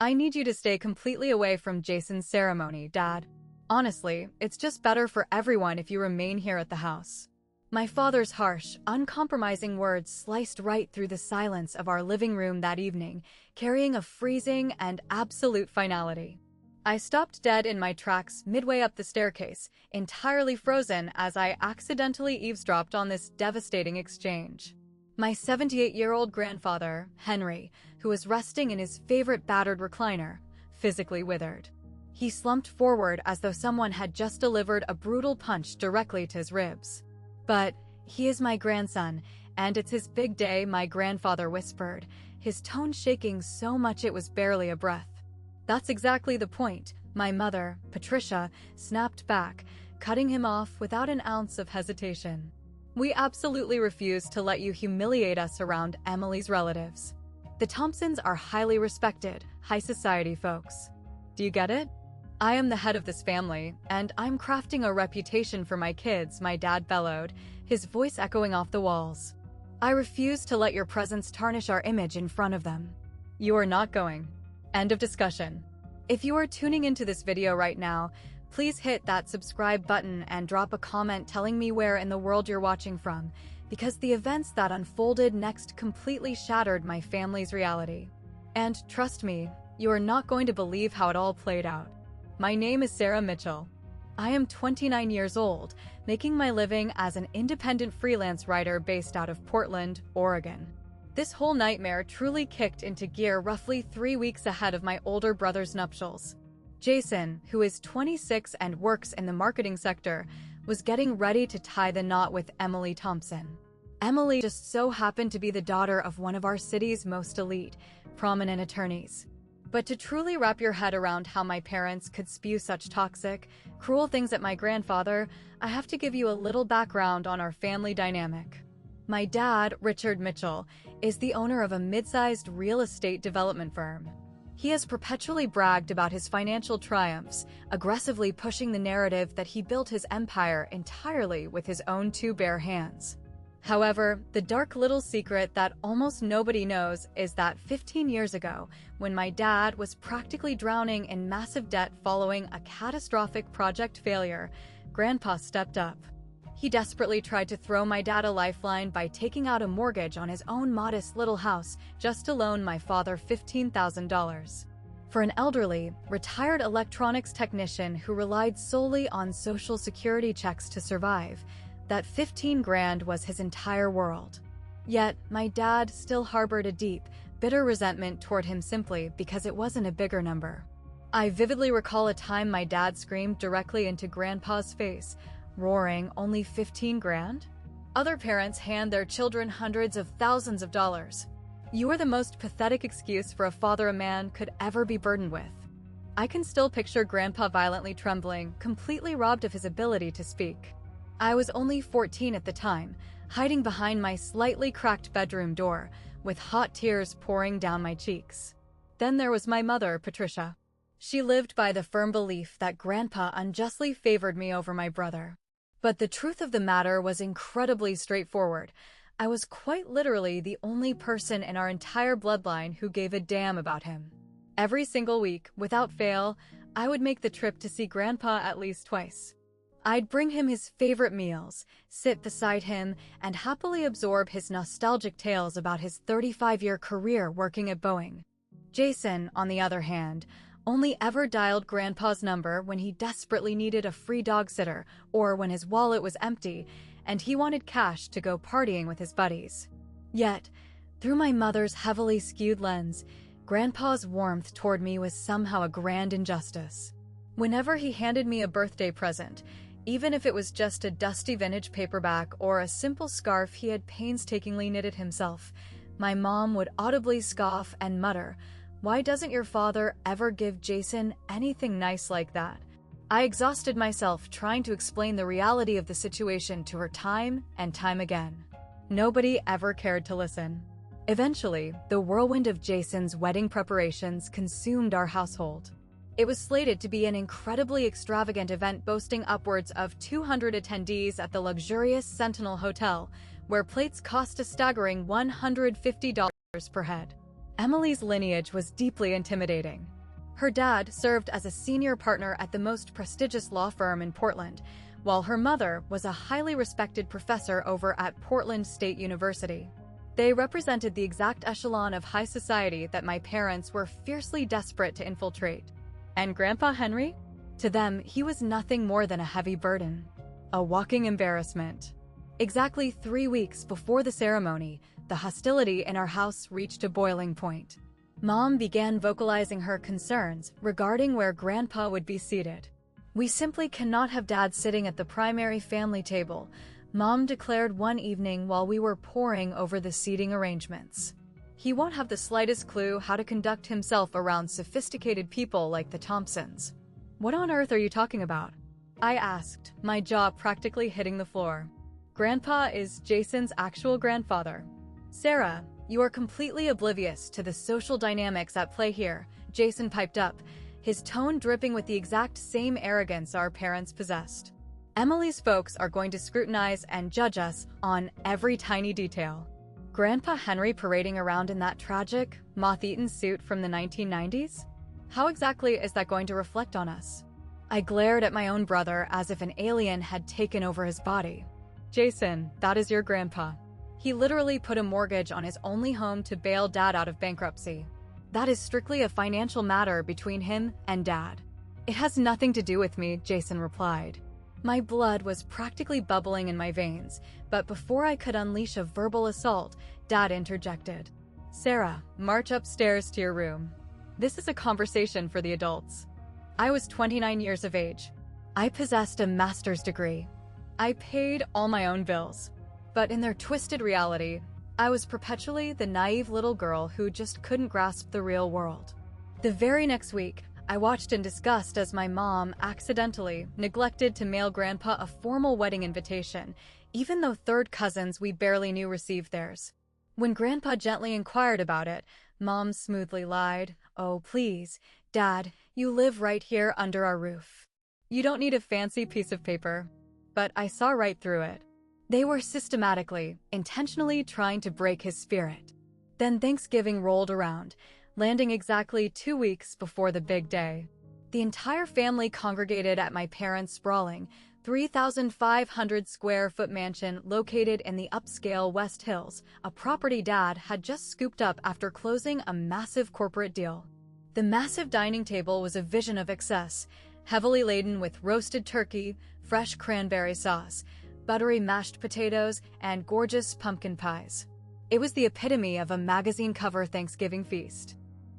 I need you to stay completely away from Jason's ceremony, Dad. Honestly, it's just better for everyone if you remain here at the house. My father's harsh, uncompromising words sliced right through the silence of our living room that evening, carrying a freezing and absolute finality. I stopped dead in my tracks midway up the staircase, entirely frozen as I accidentally eavesdropped on this devastating exchange. My 78-year-old grandfather, Henry, who was resting in his favorite battered recliner, physically withered. He slumped forward as though someone had just delivered a brutal punch directly to his ribs. "But he is my grandson, and it's his big day," my grandfather whispered, his tone shaking so much it was barely a breath. "That's exactly the point," my mother, Patricia, snapped back, cutting him off without an ounce of hesitation. "We absolutely refuse to let you humiliate us around Emily's relatives. The Thompsons are highly respected, high society folks. Do you get it? I am the head of this family, and I'm crafting a reputation for my kids," my dad bellowed, his voice echoing off the walls. "I refuse to let your presence tarnish our image in front of them. You are not going." End of discussion. If you are tuning into this video right now, please hit that subscribe button and drop a comment telling me where in the world you're watching from, because the events that unfolded next completely shattered my family's reality. And trust me, you are not going to believe how it all played out. My name is Sarah Mitchell. I am 29 years old, making my living as an independent freelance writer based out of Portland, Oregon. This whole nightmare truly kicked into gear roughly 3 weeks ahead of my older brother's nuptials. Jason, who is 26 and works in the marketing sector, was getting ready to tie the knot with Emily Thompson. Emily just so happened to be the daughter of one of our city's most elite, prominent attorneys. But to truly wrap your head around how my parents could spew such toxic, cruel things at my grandfather, I have to give you a little background on our family dynamic. My dad, Richard Mitchell, is the owner of a mid-sized real estate development firm. He has perpetually bragged about his financial triumphs, aggressively pushing the narrative that he built his empire entirely with his own two bare hands. However, the dark little secret that almost nobody knows is that 15 years ago, when my dad was practically drowning in massive debt following a catastrophic project failure, Grandpa stepped up. He desperately tried to throw my dad a lifeline by taking out a mortgage on his own modest little house just to loan my father $15,000. For an elderly, retired electronics technician who relied solely on Social Security checks to survive, that 15 grand was his entire world. Yet, my dad still harbored a deep, bitter resentment toward him simply because it wasn't a bigger number. I vividly recall a time my dad screamed directly into Grandpa's face, roaring, "Only 15 grand? Other parents hand their children hundreds of thousands of dollars. You are the most pathetic excuse for a father a man could ever be burdened with." I can still picture Grandpa violently trembling, completely robbed of his ability to speak. I was only 14 at the time, hiding behind my slightly cracked bedroom door, with hot tears pouring down my cheeks. Then there was my mother, Patricia. She lived by the firm belief that Grandpa unjustly favored me over my brother. But the truth of the matter was incredibly straightforward. I was quite literally the only person in our entire bloodline who gave a damn about him. Every single week, without fail, I would make the trip to see Grandpa at least twice. I'd bring him his favorite meals, sit beside him, and happily absorb his nostalgic tales about his 35-year career working at Boeing. Jason, on the other hand, only ever dialed Grandpa's number when he desperately needed a free dog sitter or when his wallet was empty and he wanted cash to go partying with his buddies. Yet, through my mother's heavily skewed lens, Grandpa's warmth toward me was somehow a grand injustice. Whenever he handed me a birthday present, even if it was just a dusty vintage paperback or a simple scarf he had painstakingly knitted himself, my mom would audibly scoff and mutter, "Why doesn't your father ever give Jason anything nice like that?" I exhausted myself trying to explain the reality of the situation to her time and time again. Nobody ever cared to listen. Eventually, the whirlwind of Jason's wedding preparations consumed our household. It was slated to be an incredibly extravagant event boasting upwards of 200 attendees at the luxurious Sentinel Hotel, where plates cost a staggering $150 per head. Emily's lineage was deeply intimidating. Her dad served as a senior partner at the most prestigious law firm in Portland, while her mother was a highly respected professor over at Portland State University. They represented the exact echelon of high society that my parents were fiercely desperate to infiltrate. And Grandpa Henry? To them, he was nothing more than a heavy burden, a walking embarrassment. Exactly 3 weeks before the ceremony, the hostility in our house reached a boiling point. Mom began vocalizing her concerns regarding where Grandpa would be seated. "We simply cannot have Dad sitting at the primary family table," Mom declared one evening while we were poring over the seating arrangements. "He won't have the slightest clue how to conduct himself around sophisticated people like the Thompsons." "What on earth are you talking about?" I asked, my jaw practically hitting the floor. "Grandpa is Jason's actual grandfather." "Sarah, you are completely oblivious to the social dynamics at play here," Jason piped up, his tone dripping with the exact same arrogance our parents possessed. "Emily's folks are going to scrutinize and judge us on every tiny detail." Grandpa Henry parading around in that tragic, moth-eaten suit from the 1990s? How exactly is that going to reflect on us? I glared at my own brother as if an alien had taken over his body. "Jason, that is your grandpa. He literally put a mortgage on his only home to bail Dad out of bankruptcy. That is strictly a financial matter between him and Dad." "It has nothing to do with me," Jason replied. My blood was practically bubbling in my veins, but before I could unleash a verbal assault, Dad interjected. "Sarah, march upstairs to your room. This is a conversation for the adults." I was 29 years of age. I possessed a master's degree. I paid all my own bills. But in their twisted reality, I was perpetually the naive little girl who just couldn't grasp the real world. The very next week, I watched in disgust as my mom accidentally neglected to mail Grandpa a formal wedding invitation, even though third cousins we barely knew received theirs. When Grandpa gently inquired about it, Mom smoothly lied, "Oh, please, Dad, you live right here under our roof. You don't need a fancy piece of paper." But I saw right through it. They were systematically, intentionally trying to break his spirit. Then Thanksgiving rolled around, landing exactly 2 weeks before the big day. The entire family congregated at my parents' sprawling, 3,500 square foot mansion located in the upscale West Hills, a property Dad had just scooped up after closing a massive corporate deal. The massive dining table was a vision of excess, heavily laden with roasted turkey, fresh cranberry sauce, buttery mashed potatoes, and gorgeous pumpkin pies. It was the epitome of a magazine cover Thanksgiving feast.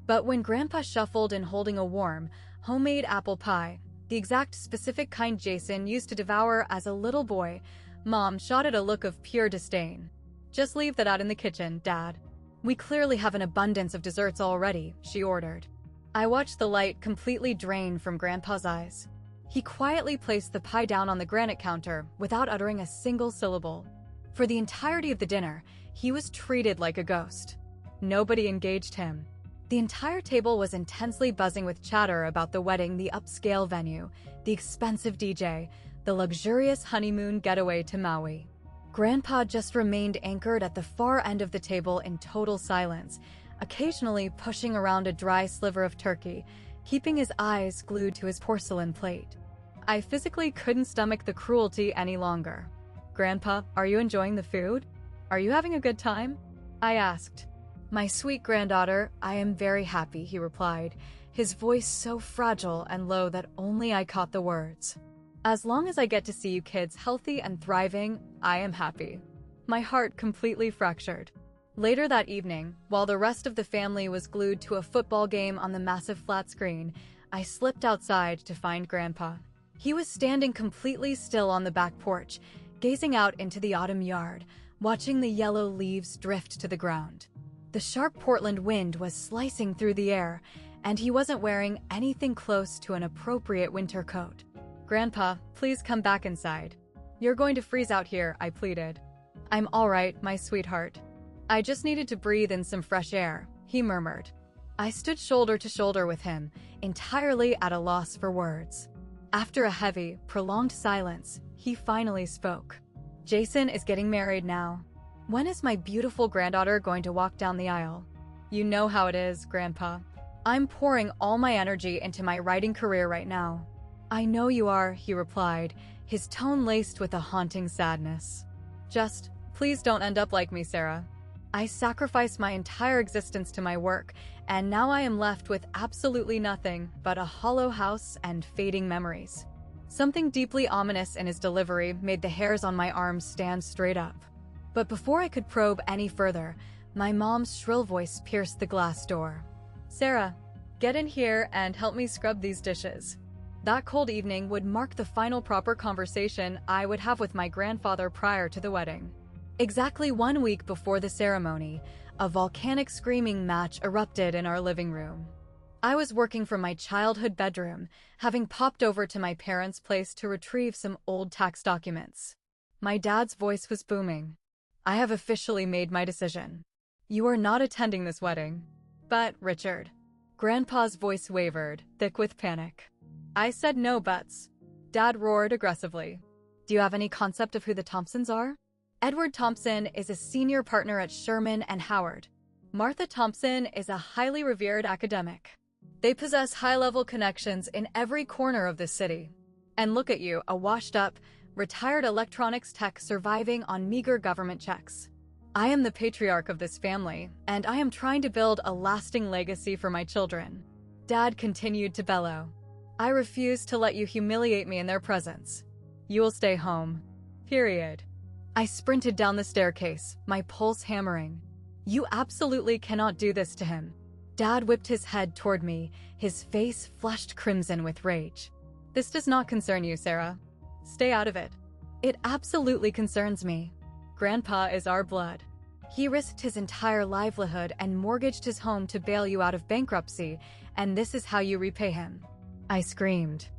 But when Grandpa shuffled in holding a warm, homemade apple pie, the exact specific kind Jason used to devour as a little boy, Mom shot at a look of pure disdain. "Just leave that out in the kitchen, Dad. We clearly have an abundance of desserts already," she ordered. I watched the light completely drain from Grandpa's eyes. He quietly placed the pie down on the granite counter without uttering a single syllable. For the entirety of the dinner, he was treated like a ghost. Nobody engaged him. The entire table was intensely buzzing with chatter about the wedding, the upscale venue, the expensive DJ, the luxurious honeymoon getaway to Maui. Grandpa just remained anchored at the far end of the table in total silence, occasionally pushing around a dry sliver of turkey, keeping his eyes glued to his porcelain plate. I physically couldn't stomach the cruelty any longer. "Grandpa, are you enjoying the food? Are you having a good time?" I asked. "My sweet granddaughter, I am very happy," he replied, his voice so fragile and low that only I caught the words. "As long as I get to see you kids healthy and thriving, I am happy." My heart completely fractured. Later that evening, while the rest of the family was glued to a football game on the massive flat screen, I slipped outside to find Grandpa. He was standing completely still on the back porch, gazing out into the autumn yard, watching the yellow leaves drift to the ground. The sharp Portland wind was slicing through the air, and he wasn't wearing anything close to an appropriate winter coat. "Grandpa, please come back inside. You're going to freeze out here," I pleaded. "I'm all right, my sweetheart. I just needed to breathe in some fresh air," he murmured. I stood shoulder to shoulder with him, entirely at a loss for words. After a heavy, prolonged silence, he finally spoke. "Jason is getting married now. When is my beautiful granddaughter going to walk down the aisle?" You know how it is, Grandpa. I'm pouring all my energy into my writing career right now. I know you are, he replied, his tone laced with a haunting sadness. Just, please don't end up like me, Sarah. I sacrificed my entire existence to my work, and now I am left with absolutely nothing but a hollow house and fading memories. Something deeply ominous in his delivery made the hairs on my arms stand straight up. But before I could probe any further, my mom's shrill voice pierced the glass door. Sarah, get in here and help me scrub these dishes. That cold evening would mark the final proper conversation I would have with my grandfather prior to the wedding. Exactly 1 week before the ceremony, a volcanic screaming match erupted in our living room. I was working from my childhood bedroom, having popped over to my parents' place to retrieve some old tax documents. My dad's voice was booming. I have officially made my decision. You are not attending this wedding. But, Richard. Grandpa's voice wavered, thick with panic. I said no buts. Dad roared aggressively. Do you have any concept of who the Thompsons are? Edward Thompson is a senior partner at Sherman and Howard. Martha Thompson is a highly revered academic. They possess high-level connections in every corner of this city. And look at you, a washed-up, retired electronics tech surviving on meager government checks. I am the patriarch of this family, and I am trying to build a lasting legacy for my children. Dad continued to bellow. I refuse to let you humiliate me in their presence. You will stay home. Period. I sprinted down the staircase, my pulse hammering. You absolutely cannot do this to him. Dad whipped his head toward me, his face flushed crimson with rage. This does not concern you, Sarah. Stay out of it. It absolutely concerns me. Grandpa is our blood. He risked his entire livelihood and mortgaged his home to bail you out of bankruptcy, and this is how you repay him. I screamed.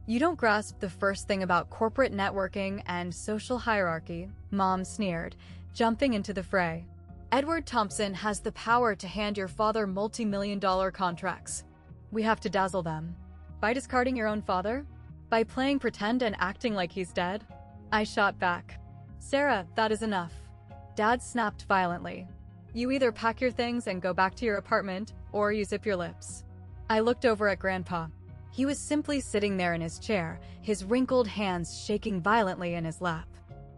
You don't grasp the first thing about corporate networking and social hierarchy, Mom sneered, jumping into the fray. Edward Thompson has the power to hand your father multi-million-dollar contracts. We have to dazzle them. By discarding your own father? By playing pretend and acting like he's dead? I shot back. Sarah, that is enough. Dad snapped violently. You either pack your things and go back to your apartment, or you zip your lips. I looked over at Grandpa. He was simply sitting there in his chair, his wrinkled hands shaking violently in his lap.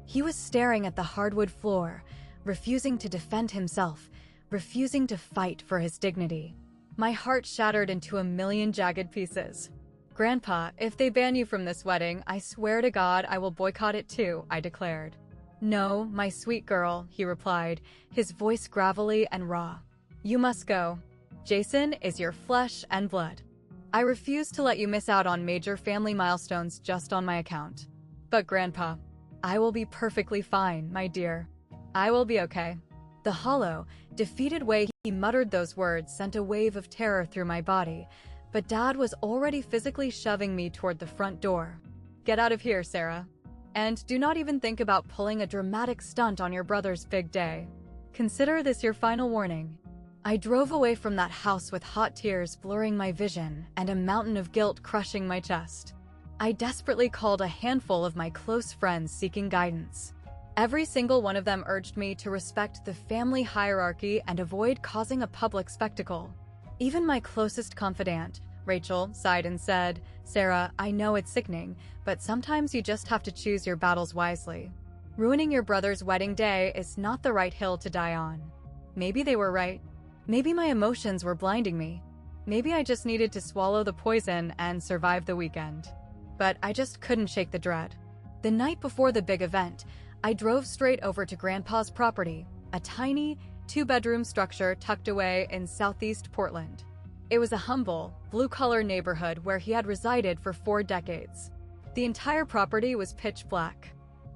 He was staring at the hardwood floor, refusing to defend himself, refusing to fight for his dignity. My heart shattered into a million jagged pieces. Grandpa, if they ban you from this wedding, I swear to God I will boycott it too, I declared. No, my sweet girl, he replied, his voice gravelly and raw. You must go. Jason is your flesh and blood. I refuse to let you miss out on major family milestones just on my account. But Grandpa, I will be perfectly fine, my dear. I will be okay. The hollow, defeated way he muttered those words sent a wave of terror through my body, but Dad was already physically shoving me toward the front door. Get out of here, Sarah. And do not even think about pulling a dramatic stunt on your brother's big day. Consider this your final warning. I drove away from that house with hot tears blurring my vision and a mountain of guilt crushing my chest. I desperately called a handful of my close friends seeking guidance. Every single one of them urged me to respect the family hierarchy and avoid causing a public spectacle. Even my closest confidant, Rachel, sighed and said, Sarah, I know it's sickening, but sometimes you just have to choose your battles wisely. Ruining your brother's wedding day is not the right hill to die on. Maybe they were right. Maybe my emotions were blinding me. Maybe I just needed to swallow the poison and survive the weekend. But I just couldn't shake the dread. The night before the big event, I drove straight over to Grandpa's property, a tiny, 2-bedroom structure tucked away in southeast Portland. It was a humble, blue-collar neighborhood where he had resided for 4 decades. The entire property was pitch black.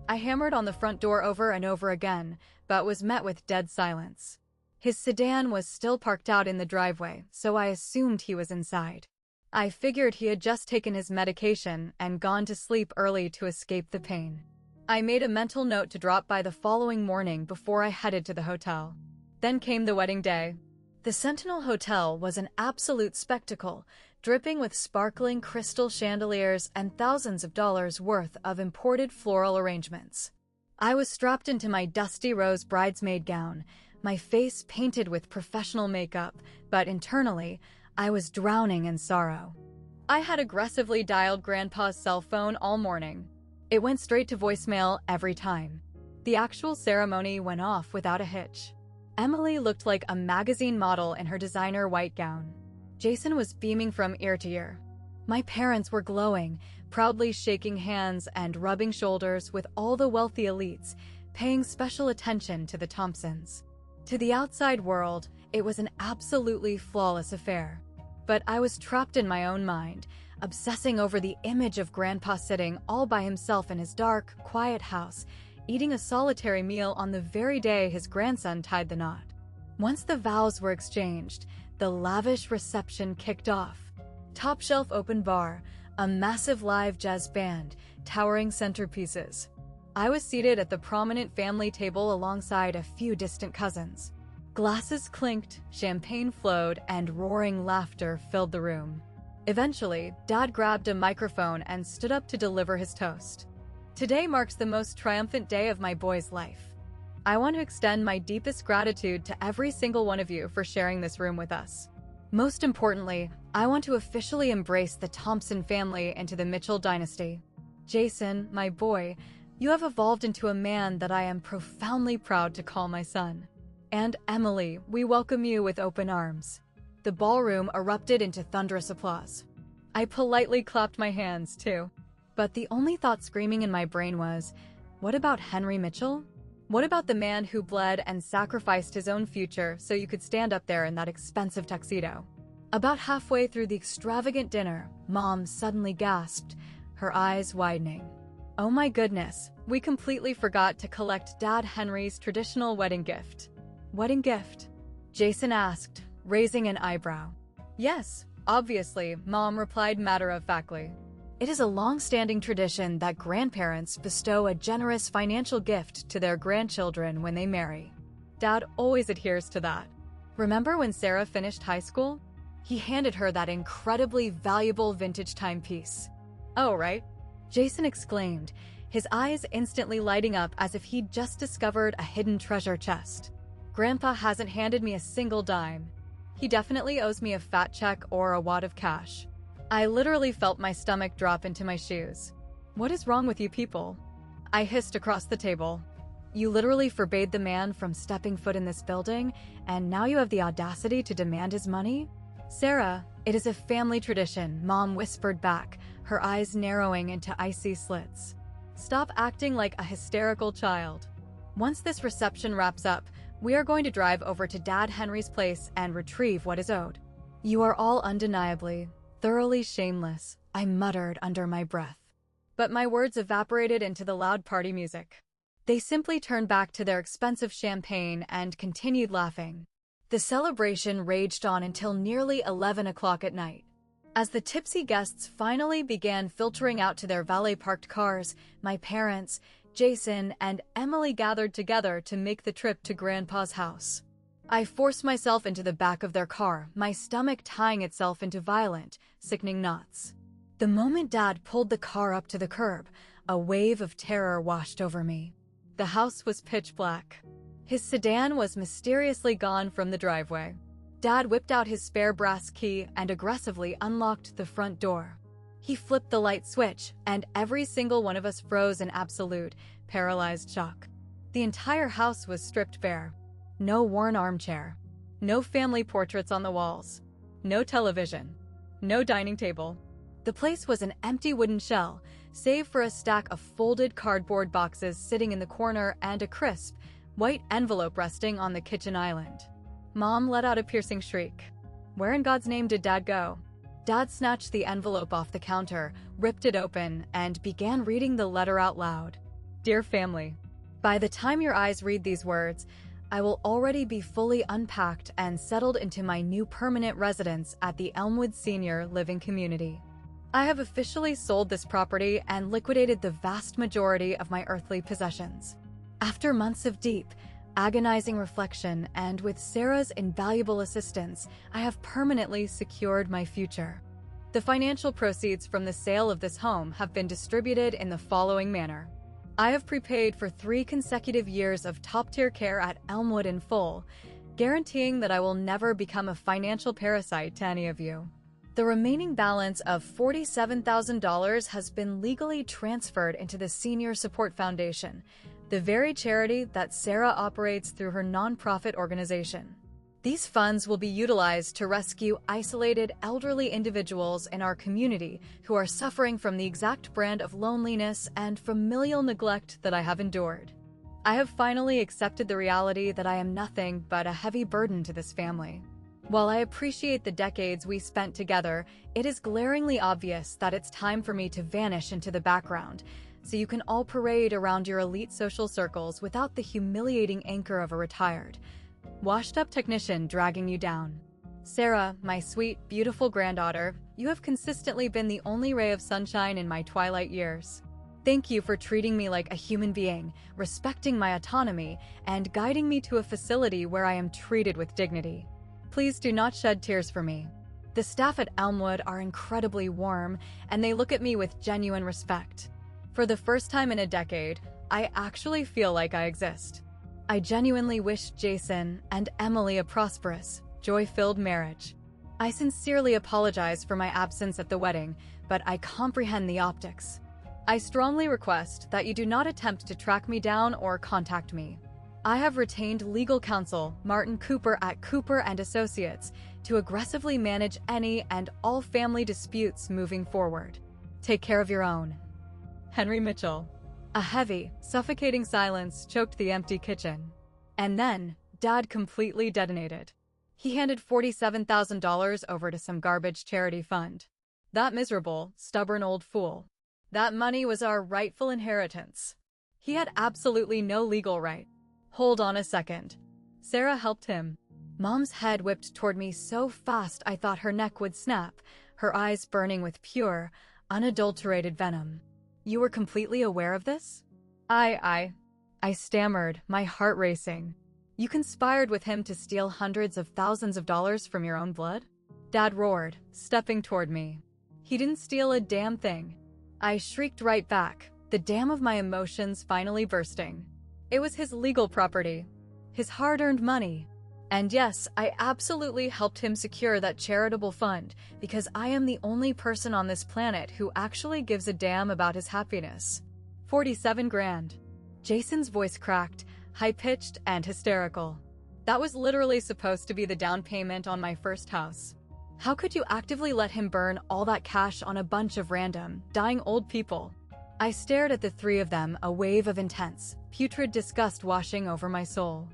I hammered on the front door over and over again, but was met with dead silence. His sedan was still parked out in the driveway, so I assumed he was inside. I figured he had just taken his medication and gone to sleep early to escape the pain. I made a mental note to drop by the following morning before I headed to the hotel. Then came the wedding day. The Sentinel Hotel was an absolute spectacle, dripping with sparkling crystal chandeliers and thousands of dollars worth of imported floral arrangements. I was strapped into my dusty rose bridesmaid gown, my face painted with professional makeup, but internally, I was drowning in sorrow. I had aggressively dialed Grandpa's cell phone all morning. It went straight to voicemail every time. The actual ceremony went off without a hitch. Emily looked like a magazine model in her designer white gown. Jason was beaming from ear to ear. My parents were glowing, proudly shaking hands and rubbing shoulders with all the wealthy elites, paying special attention to the Thompsons. To the outside world, it was an absolutely flawless affair. But I was trapped in my own mind, obsessing over the image of Grandpa sitting all by himself in his dark, quiet house, eating a solitary meal on the very day his grandson tied the knot. Once the vows were exchanged, the lavish reception kicked off. Top-shelf open bar, a massive live jazz band, towering centerpieces. I was seated at the prominent family table alongside a few distant cousins. Glasses clinked, champagne flowed, and roaring laughter filled the room. Eventually, Dad grabbed a microphone and stood up to deliver his toast. Today marks the most triumphant day of my boy's life. I want to extend my deepest gratitude to every single one of you for sharing this room with us. Most importantly, I want to officially embrace the Thompson family into the Mitchell dynasty. Jason, my boy, you have evolved into a man that I am profoundly proud to call my son. And Emily, we welcome you with open arms. The ballroom erupted into thunderous applause. I politely clapped my hands, too. But the only thought screaming in my brain was, what about Henry Mitchell? What about the man who bled and sacrificed his own future so you could stand up there in that expensive tuxedo? About halfway through the extravagant dinner, Mom suddenly gasped, her eyes widening. Oh my goodness, we completely forgot to collect Dad Henry's traditional wedding gift. Wedding gift? Jason asked, raising an eyebrow. Yes, obviously, Mom replied matter-of-factly. It is a long-standing tradition that grandparents bestow a generous financial gift to their grandchildren when they marry. Dad always adheres to that. Remember when Sarah finished high school? He handed her that incredibly valuable vintage timepiece. Oh, right? Jason exclaimed, his eyes instantly lighting up as if he'd just discovered a hidden treasure chest. Grandpa hasn't handed me a single dime. He definitely owes me a fat check or a wad of cash. I literally felt my stomach drop into my shoes. What is wrong with you people? I hissed across the table. You literally forbade the man from stepping foot in this building, and now you have the audacity to demand his money? Sarah, it is a family tradition, Mom whispered back, her eyes narrowing into icy slits. Stop acting like a hysterical child. Once this reception wraps up, we are going to drive over to Dad Henry's place and retrieve what is owed. You are all undeniably, thoroughly shameless, I muttered under my breath. But my words evaporated into the loud party music. They simply turned back to their expensive champagne and continued laughing. The celebration raged on until nearly 11 o'clock at night. As the tipsy guests finally began filtering out to their valet-parked cars, my parents, Jason, and Emily gathered together to make the trip to Grandpa's house. I forced myself into the back of their car, my stomach tying itself into violent, sickening knots. The moment Dad pulled the car up to the curb, a wave of terror washed over me. The house was pitch black. His sedan was mysteriously gone from the driveway. Dad whipped out his spare brass key and aggressively unlocked the front door. He flipped the light switch, and every single one of us froze in absolute, paralyzed shock. The entire house was stripped bare. No worn armchair. No family portraits on the walls. No television. No dining table. The place was an empty wooden shell, save for a stack of folded cardboard boxes sitting in the corner and a crisp, white envelope resting on the kitchen island. Mom let out a piercing shriek. Where in God's name did Dad go? Dad snatched the envelope off the counter, ripped it open, and began reading the letter out loud. Dear family, by the time your eyes read these words, I will already be fully unpacked and settled into my new permanent residence at the Elmwood Senior Living Community. I have officially sold this property and liquidated the vast majority of my earthly possessions. After months of deep, agonizing reflection and with Sarah's invaluable assistance, I have permanently secured my future. The financial proceeds from the sale of this home have been distributed in the following manner. I have prepaid for 3 consecutive years of top-tier care at Elmwood in full, guaranteeing that I will never become a financial parasite to any of you. The remaining balance of $47,000 has been legally transferred into the Senior Support Foundation, the very charity that Sarah operates through her nonprofit organization. These funds will be utilized to rescue isolated elderly individuals in our community who are suffering from the exact brand of loneliness and familial neglect that I have endured. I have finally accepted the reality that I am nothing but a heavy burden to this family. While I appreciate the decades we spent together, it is glaringly obvious that it's time for me to vanish into the background, so you can all parade around your elite social circles without the humiliating anchor of a retired, washed-up technician dragging you down. Sarah, my sweet, beautiful granddaughter, you have consistently been the only ray of sunshine in my twilight years. Thank you for treating me like a human being, respecting my autonomy, and guiding me to a facility where I am treated with dignity. Please do not shed tears for me. The staff at Elmwood are incredibly warm, and they look at me with genuine respect. For the first time in a decade, I actually feel like I exist. I genuinely wish Jason and Emily a prosperous, joy-filled marriage. I sincerely apologize for my absence at the wedding, but I comprehend the optics. I strongly request that you do not attempt to track me down or contact me. I have retained legal counsel, Martin Cooper at Cooper & Associates, to aggressively manage any and all family disputes moving forward. Take care of your own. Henry Mitchell. A heavy, suffocating silence choked the empty kitchen. And then, Dad completely detonated. He handed $47,000 over to some garbage charity fund. That miserable, stubborn old fool. That money was our rightful inheritance. He had absolutely no legal right. Hold on a second. Sarah helped him. Mom's head whipped toward me so fast I thought her neck would snap, her eyes burning with pure, unadulterated venom. You were completely aware of this? I stammered, my heart racing. You conspired with him to steal hundreds of thousands of dollars from your own blood? Dad roared, stepping toward me. He didn't steal a damn thing. I shrieked right back, the dam of my emotions finally bursting. It was his legal property, his hard-earned money. And yes, I absolutely helped him secure that charitable fund because I am the only person on this planet who actually gives a damn about his happiness. 47 grand. Jason's voice cracked, high-pitched and hysterical. That was literally supposed to be the down payment on my first house. How could you actively let him burn all that cash on a bunch of random, dying old people? I stared at the three of them, a wave of intense, putrid disgust washing over my soul.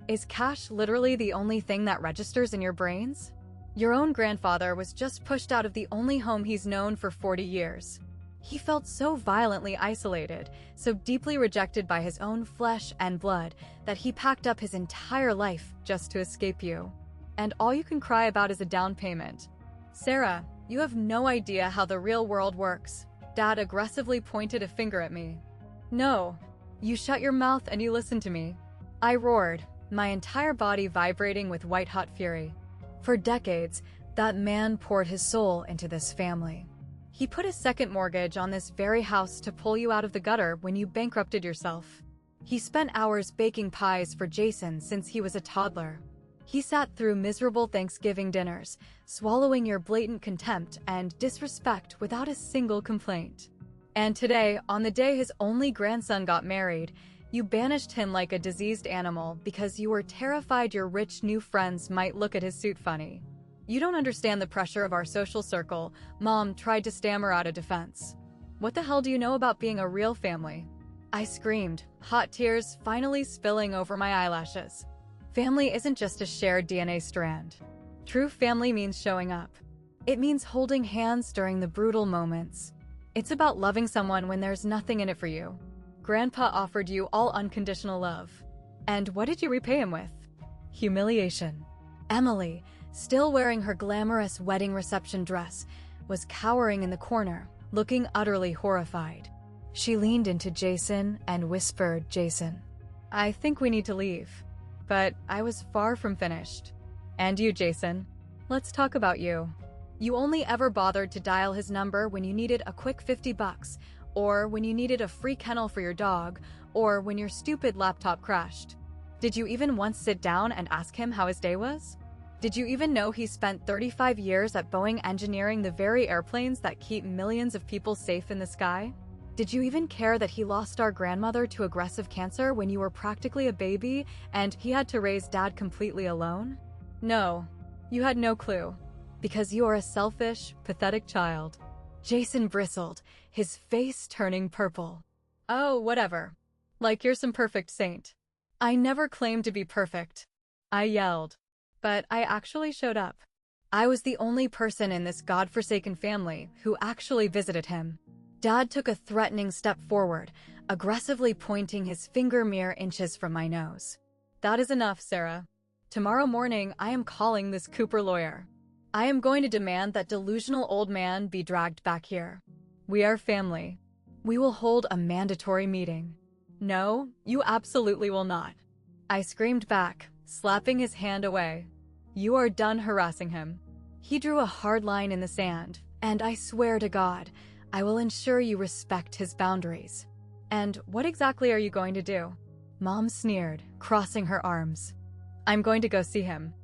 Is cash literally the only thing that registers in your brains? Your own grandfather was just pushed out of the only home he's known for 40 years. He felt so violently isolated, so deeply rejected by his own flesh and blood, that he packed up his entire life just to escape you. And all you can cry about is a down payment. Sarah, you have no idea how the real world works. Dad aggressively pointed a finger at me. No, you shut your mouth and you listen to me. I roared, my entire body vibrating with white-hot fury. For decades, that man poured his soul into this family. He put a second mortgage on this very house to pull you out of the gutter when you bankrupted yourself. He spent hours baking pies for Jason since he was a toddler. He sat through miserable Thanksgiving dinners, swallowing your blatant contempt and disrespect without a single complaint. And today, on the day his only grandson got married, you banished him like a diseased animal because you were terrified your rich new friends might look at his suit funny. You don't understand the pressure of our social circle, Mom tried to stammer out a defense. What the hell do you know about being a real family? I screamed, hot tears finally spilling over my eyelashes. Family isn't just a shared DNA strand. True family means showing up. It means holding hands during the brutal moments. It's about loving someone when there's nothing in it for you. Grandpa offered you all unconditional love. And what did you repay him with? Humiliation. Emily, still wearing her glamorous wedding reception dress, was cowering in the corner, looking utterly horrified. She leaned into Jason and whispered, Jason, I think we need to leave. But I was far from finished. And you, Jason, let's talk about you. You only ever bothered to dial his number when you needed a quick $50, or when you needed a free kennel for your dog, or when your stupid laptop crashed. Did you even once sit down and ask him how his day was? Did you even know he spent 35 years at Boeing engineering the very airplanes that keep millions of people safe in the sky? Did you even care that he lost our grandmother to aggressive cancer when you were practically a baby and he had to raise Dad completely alone? No, you had no clue, because you are a selfish, pathetic child. Jason bristled, his face turning purple. Oh, whatever. Like you're some perfect saint. I never claimed to be perfect. I yelled. But I actually showed up. I was the only person in this godforsaken family who actually visited him. Dad took a threatening step forward, aggressively pointing his finger mere inches from my nose. That is enough, Sarah. Tomorrow morning, I am calling this Cooper lawyer. I am going to demand that delusional old man be dragged back here. We are family. We will hold a mandatory meeting. No, you absolutely will not. I screamed back, slapping his hand away. You are done harassing him. He drew a hard line in the sand, and I swear to God, I will ensure you respect his boundaries. And what exactly are you going to do? Mom sneered, crossing her arms. I'm going to go see him.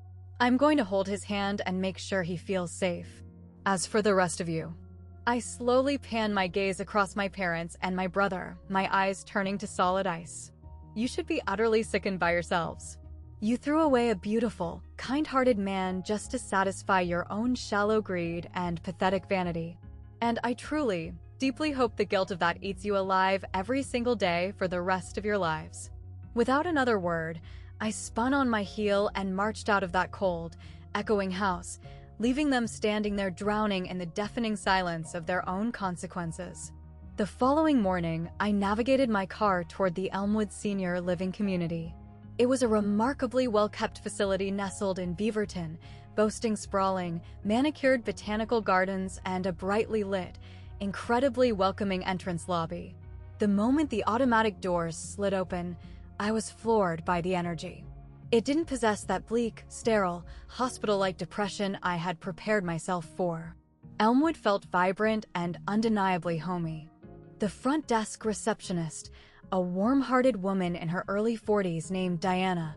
I'm going to hold his hand and make sure he feels safe. As for the rest of you, I slowly panned my gaze across my parents and my brother, my eyes turning to solid ice. You should be utterly sickened by yourselves. You threw away a beautiful, kind-hearted man just to satisfy your own shallow greed and pathetic vanity. And I truly, deeply hope the guilt of that eats you alive every single day for the rest of your lives. Without another word, I spun on my heel and marched out of that cold, echoing house, leaving them standing there drowning in the deafening silence of their own consequences. The following morning, I navigated my car toward the Elmwood Senior Living Community. It was a remarkably well-kept facility nestled in Beaverton, boasting sprawling, manicured botanical gardens and a brightly lit, incredibly welcoming entrance lobby. The moment the automatic doors slid open, I was floored by the energy. It didn't possess that bleak, sterile, hospital-like depression I had prepared myself for. Elmwood felt vibrant and undeniably homey. The front desk receptionist, a warm-hearted woman in her early 40s named Diana,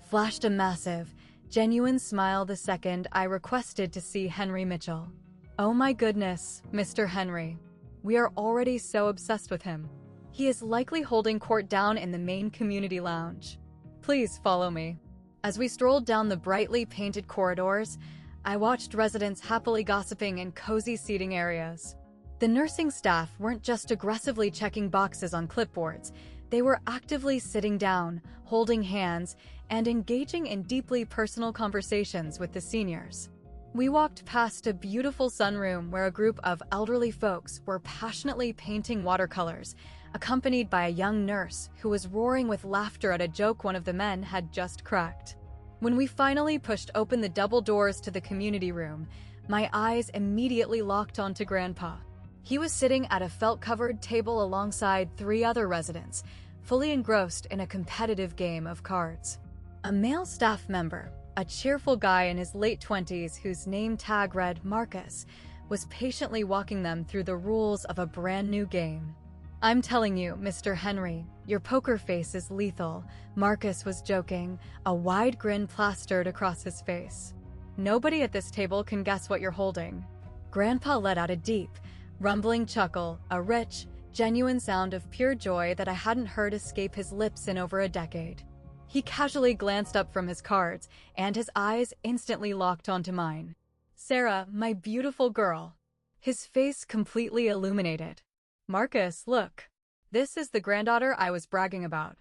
flashed a massive, genuine smile the second I requested to see Henry Mitchell. Oh my goodness, Mr. Henry. We are already so obsessed with him. He is likely holding court down in the main community lounge. Please follow me. As we strolled down the brightly painted corridors, I watched residents happily gossiping in cozy seating areas. The nursing staff weren't just aggressively checking boxes on clipboards, they were actively sitting down, holding hands, and engaging in deeply personal conversations with the seniors. We walked past a beautiful sunroom where a group of elderly folks were passionately painting watercolors, accompanied by a young nurse who was roaring with laughter at a joke one of the men had just cracked. When we finally pushed open the double doors to the community room, my eyes immediately locked onto Grandpa. He was sitting at a felt-covered table alongside 3 other residents, fully engrossed in a competitive game of cards. A male staff member, a cheerful guy in his late 20s whose name tag read Marcus, was patiently walking them through the rules of a brand new game. I'm telling you, Mr. Henry, your poker face is lethal, Marcus was joking, a wide grin plastered across his face. Nobody at this table can guess what you're holding. Grandpa let out a deep, rumbling chuckle, a rich, genuine sound of pure joy that I hadn't heard escape his lips in over a decade. He casually glanced up from his cards, and his eyes instantly locked onto mine. Sarah, my beautiful girl. His face completely illuminated. Marcus, look. This is the granddaughter I was bragging about.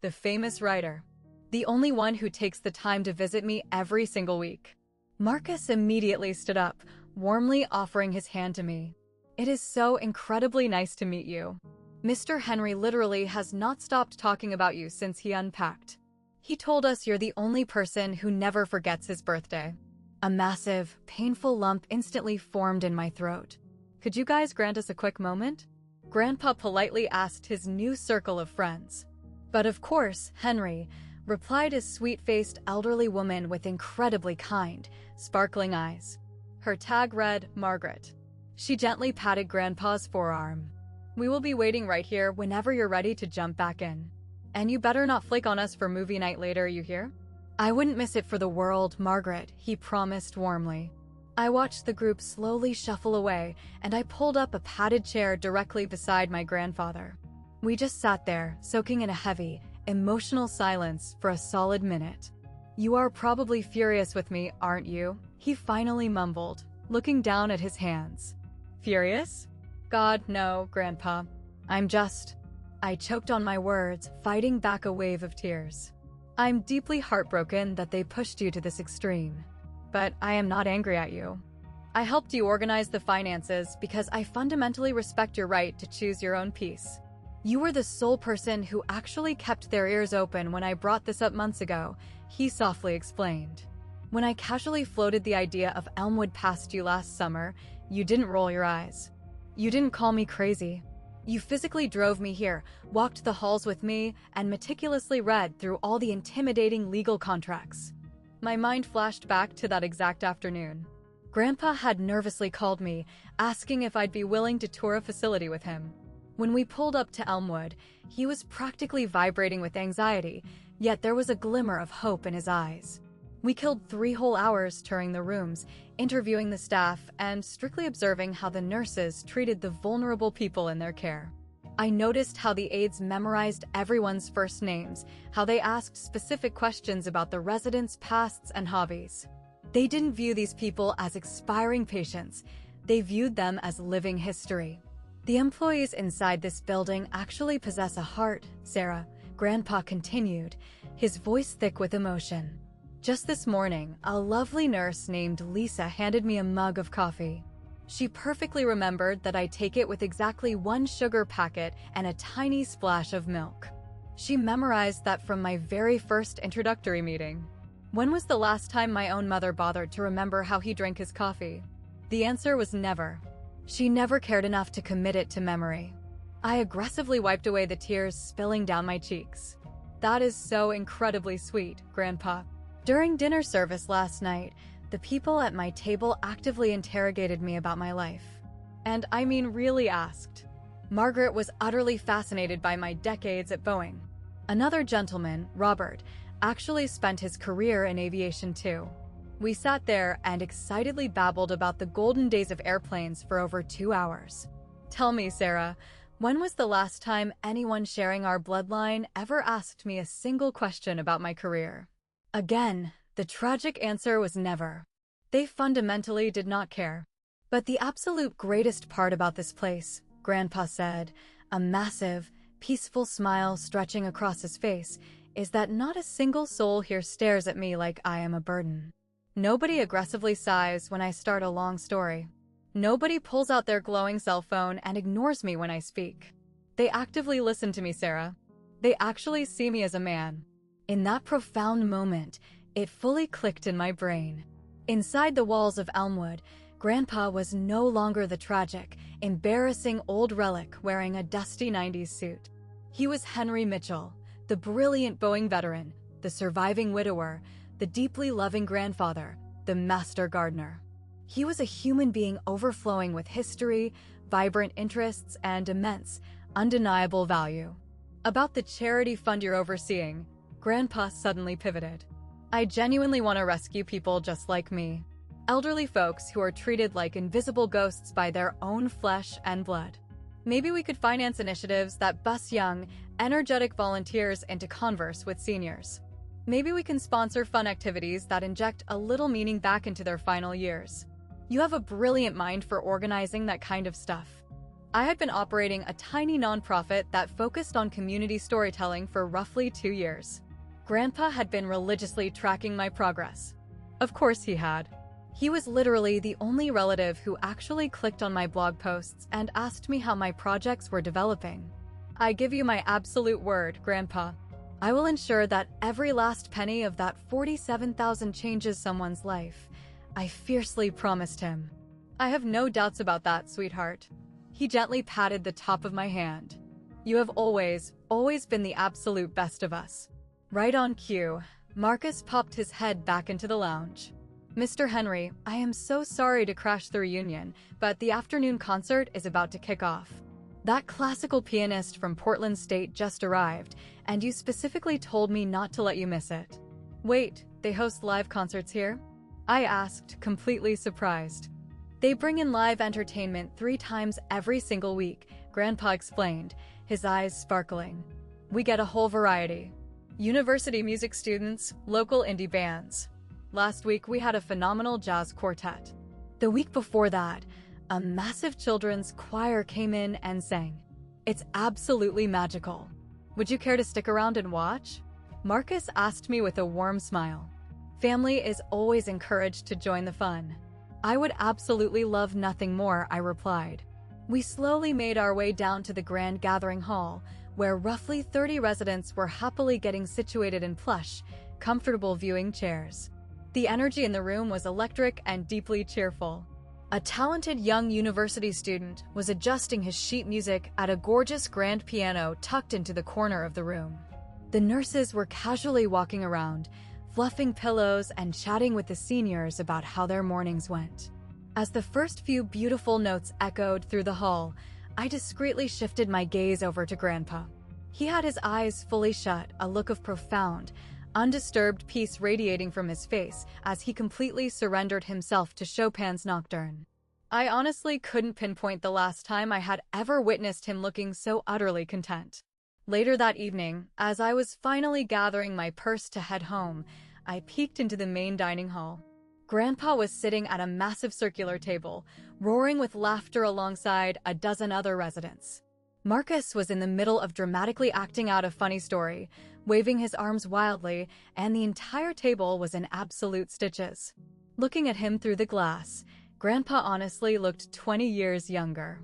The famous writer. The only one who takes the time to visit me every single week. Marcus immediately stood up, warmly offering his hand to me. It is so incredibly nice to meet you. Mr. Henry literally has not stopped talking about you since he unpacked. He told us you're the only person who never forgets his birthday. A massive, painful lump instantly formed in my throat. Could you guys grant us a quick moment? Grandpa politely asked his new circle of friends. But of course, Henry, replied a sweet-faced elderly woman with incredibly kind, sparkling eyes. Her tag read Margaret. She gently patted Grandpa's forearm. We will be waiting right here whenever you're ready to jump back in. And you better not flake on us for movie night later, you hear? I wouldn't miss it for the world, Margaret, he promised warmly. I watched the group slowly shuffle away, and I pulled up a padded chair directly beside my grandfather. We just sat there, soaking in a heavy, emotional silence for a solid minute. You are probably furious with me, aren't you? He finally mumbled, looking down at his hands. Furious? God, no, Grandpa. I choked on my words, fighting back a wave of tears. I'm deeply heartbroken that they pushed you to this extreme. But I am not angry at you. I helped you organize the finances because I fundamentally respect your right to choose your own peace. You were the sole person who actually kept their ears open when I brought this up months ago, he softly explained. When I casually floated the idea of Elmwood past you last summer, you didn't roll your eyes. You didn't call me crazy. You physically drove me here, walked the halls with me, and meticulously read through all the intimidating legal contracts. My mind flashed back to that exact afternoon. Grandpa had nervously called me, asking if I'd be willing to tour a facility with him. When we pulled up to Elmwood, he was practically vibrating with anxiety, yet there was a glimmer of hope in his eyes. We killed 3 whole hours touring the rooms, interviewing the staff, and strictly observing how the nurses treated the vulnerable people in their care. I noticed how the aides memorized everyone's first names, how they asked specific questions about the residents' pasts and hobbies. They didn't view these people as expiring patients, they viewed them as living history. The employees inside this building actually possess a heart, Sarah, Grandpa continued, his voice thick with emotion. Just this morning, a lovely nurse named Lisa handed me a mug of coffee. She perfectly remembered that I take it with exactly 1 sugar packet and a tiny splash of milk. She memorized that from my very first introductory meeting. When was the last time my own mother bothered to remember how he drank his coffee? The answer was never. She never cared enough to commit it to memory. I aggressively wiped away the tears spilling down my cheeks. That is so incredibly sweet, Grandpa. During dinner service last night, the people at my table actively interrogated me about my life. And I mean really asked. Margaret was utterly fascinated by my decades at Boeing. Another gentleman, Robert, actually spent his career in aviation too. We sat there and excitedly babbled about the golden days of airplanes for over 2 hours. Tell me, Sarah, when was the last time anyone sharing our bloodline ever asked me a single question about my career? Again, the tragic answer was never. They fundamentally did not care. But the absolute greatest part about this place, Grandpa said, a massive, peaceful smile stretching across his face, is that not a single soul here stares at me like I am a burden. Nobody aggressively sighs when I start a long story. Nobody pulls out their glowing cell phone and ignores me when I speak. They actively listen to me, Sarah. They actually see me as a man. In that profound moment, it fully clicked in my brain. Inside the walls of Elmwood, Grandpa was no longer the tragic, embarrassing old relic wearing a dusty 90s suit. He was Henry Mitchell, the brilliant Boeing veteran, the surviving widower, the deeply loving grandfather, the master gardener. He was a human being overflowing with history, vibrant interests, and immense, undeniable value. About the charity fund you're overseeing, Grandpa suddenly pivoted. I genuinely want to rescue people just like me. Elderly folks who are treated like invisible ghosts by their own flesh and blood. Maybe we could finance initiatives that bus young, energetic volunteers into converse with seniors. Maybe we can sponsor fun activities that inject a little meaning back into their final years. You have a brilliant mind for organizing that kind of stuff. I had been operating a tiny nonprofit that focused on community storytelling for roughly 2 years. Grandpa had been religiously tracking my progress. Of course he had. He was literally the only relative who actually clicked on my blog posts and asked me how my projects were developing. I give you my absolute word, Grandpa. I will ensure that every last penny of that $47,000 changes someone's life. I fiercely promised him. I have no doubts about that, sweetheart. He gently patted the top of my hand. You have always been the absolute best of us. Right on cue, Marcus popped his head back into the lounge. Mr. Henry, I am so sorry to crash the reunion, but the afternoon concert is about to kick off. That classical pianist from Portland State just arrived, and you specifically told me not to let you miss it. Wait, they host live concerts here? I asked, completely surprised. They bring in live entertainment 3 times every single week, Grandpa explained, his eyes sparkling. We get a whole variety. University music students, local indie bands. Last week we had a phenomenal jazz quartet. The week before that, a massive children's choir came in and sang. It's absolutely magical. Would you care to stick around and watch? Marcus asked me with a warm smile. Family is always encouraged to join the fun. I would absolutely love nothing more, I replied. We slowly made our way down to the grand gathering hall, where roughly 30 residents were happily getting situated in plush, comfortable viewing chairs. The energy in the room was electric and deeply cheerful. A talented young university student was adjusting his sheet music at a gorgeous grand piano tucked into the corner of the room. The nurses were casually walking around, fluffing pillows and chatting with the seniors about how their mornings went. As the first few beautiful notes echoed through the hall, I discreetly shifted my gaze over to Grandpa. He had his eyes fully shut, a look of profound, undisturbed peace radiating from his face as he completely surrendered himself to Chopin's Nocturne. I honestly couldn't pinpoint the last time I had ever witnessed him looking so utterly content. Later that evening, as I was finally gathering my purse to head home, I peeked into the main dining hall. Grandpa was sitting at a massive circular table, roaring with laughter alongside a dozen other residents. Marcus was in the middle of dramatically acting out a funny story, waving his arms wildly, and the entire table was in absolute stitches. Looking at him through the glass, Grandpa honestly looked 20 years younger.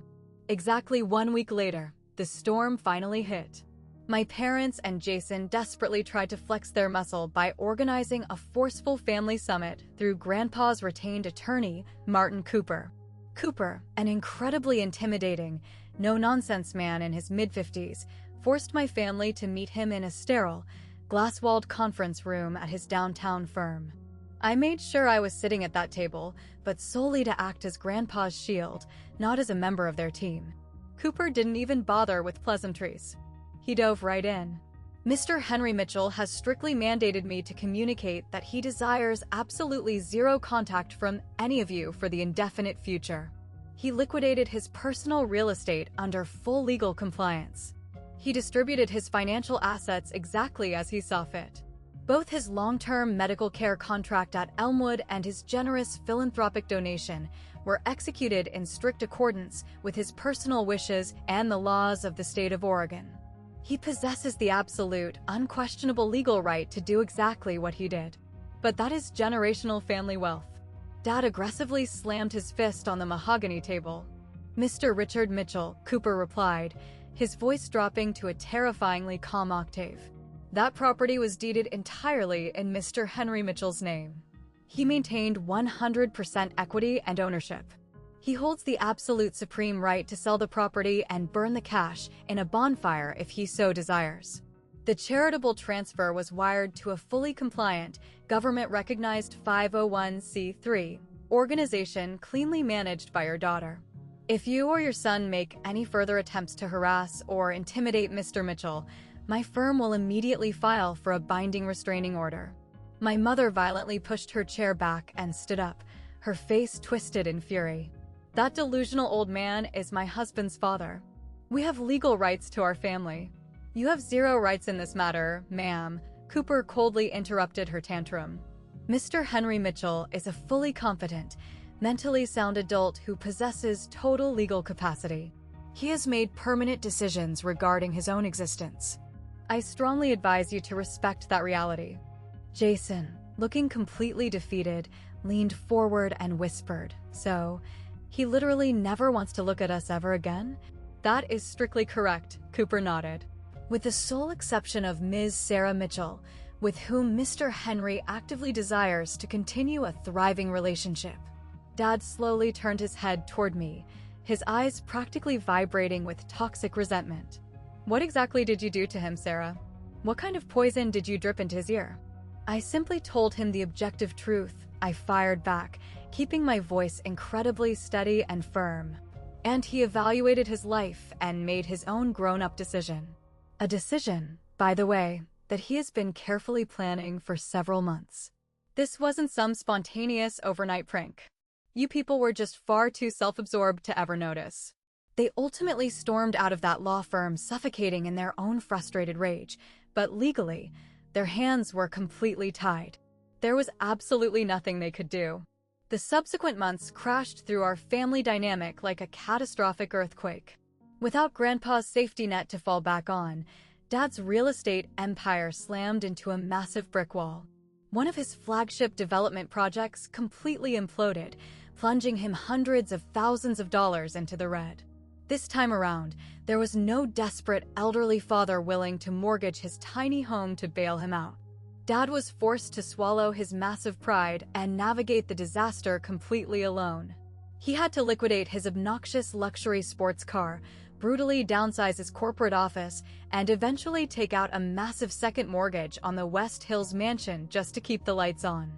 Exactly 1 week later, the storm finally hit. My parents and Jason desperately tried to flex their muscle by organizing a forceful family summit through Grandpa's retained attorney, Martin Cooper. Cooper, an incredibly intimidating, no-nonsense man in his mid-50s, forced my family to meet him in a sterile, glass-walled conference room at his downtown firm. I made sure I was sitting at that table, but solely to act as Grandpa's shield, not as a member of their team. Cooper didn't even bother with pleasantries. He dove right in. Mr. Henry Mitchell has strictly mandated me to communicate that he desires absolutely zero contact from any of you for the indefinite future. He liquidated his personal real estate under full legal compliance. He distributed his financial assets exactly as he saw fit. Both his long-term medical care contract at Elmwood and his generous philanthropic donation were executed in strict accordance with his personal wishes and the laws of the state of Oregon. He possesses the absolute, unquestionable legal right to do exactly what he did. But that is generational family wealth. Dad aggressively slammed his fist on the mahogany table. Mr. Richard Mitchell, Cooper replied, his voice dropping to a terrifyingly calm octave. That property was deeded entirely in Mr. Henry Mitchell's name. He maintained 100% equity and ownership. He holds the absolute supreme right to sell the property and burn the cash in a bonfire if he so desires. The charitable transfer was wired to a fully compliant, government-recognized 501c3 organization cleanly managed by your daughter. If you or your son make any further attempts to harass or intimidate Mr. Mitchell, my firm will immediately file for a binding restraining order. My mother violently pushed her chair back and stood up, her face twisted in fury. That delusional old man is my husband's father. We have legal rights to our family. You have zero rights in this matter, ma'am, Cooper coldly interrupted her tantrum. Mr. Henry Mitchell is a fully competent, mentally sound adult who possesses total legal capacity. He has made permanent decisions regarding his own existence. I strongly advise you to respect that reality. Jason, looking completely defeated, leaned forward and whispered, "So, he literally never wants to look at us ever again?" That is strictly correct, Cooper nodded. With the sole exception of Ms. Sarah Mitchell, with whom Mr. Henry actively desires to continue a thriving relationship. Dad slowly turned his head toward me, his eyes practically vibrating with toxic resentment. What exactly did you do to him, Sarah? What kind of poison did you drip into his ear? I simply told him the objective truth, I fired back, keeping my voice incredibly steady and firm. And he evaluated his life and made his own grown-up decision. A decision, by the way, that he has been carefully planning for several months. This wasn't some spontaneous overnight prank. You people were just far too self-absorbed to ever notice. They ultimately stormed out of that law firm suffocating in their own frustrated rage, but legally, their hands were completely tied. There was absolutely nothing they could do. The subsequent months crashed through our family dynamic like a catastrophic earthquake. Without Grandpa's safety net to fall back on, Dad's real estate empire slammed into a massive brick wall. One of his flagship development projects completely imploded, plunging him hundreds of thousands of dollars into the red. This time around, there was no desperate elderly father willing to mortgage his tiny home to bail him out. Dad was forced to swallow his massive pride and navigate the disaster completely alone. He had to liquidate his obnoxious luxury sports car, brutally downsize his corporate office, and eventually take out a massive second mortgage on the West Hills mansion just to keep the lights on.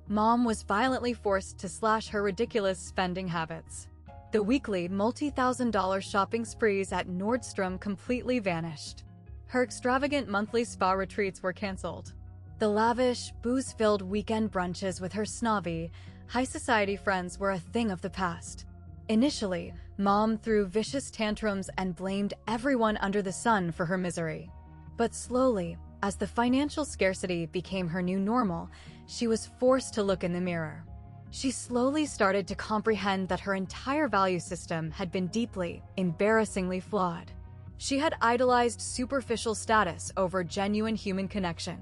Mom was violently forced to slash her ridiculous spending habits. The weekly, multi-thousand-dollar shopping sprees at Nordstrom completely vanished. Her extravagant monthly spa retreats were canceled. The lavish, booze-filled weekend brunches with her snobby, high-society friends were a thing of the past. Initially, Mom threw vicious tantrums and blamed everyone under the sun for her misery. But slowly, as the financial scarcity became her new normal, she was forced to look in the mirror. She slowly started to comprehend that her entire value system had been deeply, embarrassingly flawed. She had idolized superficial status over genuine human connection.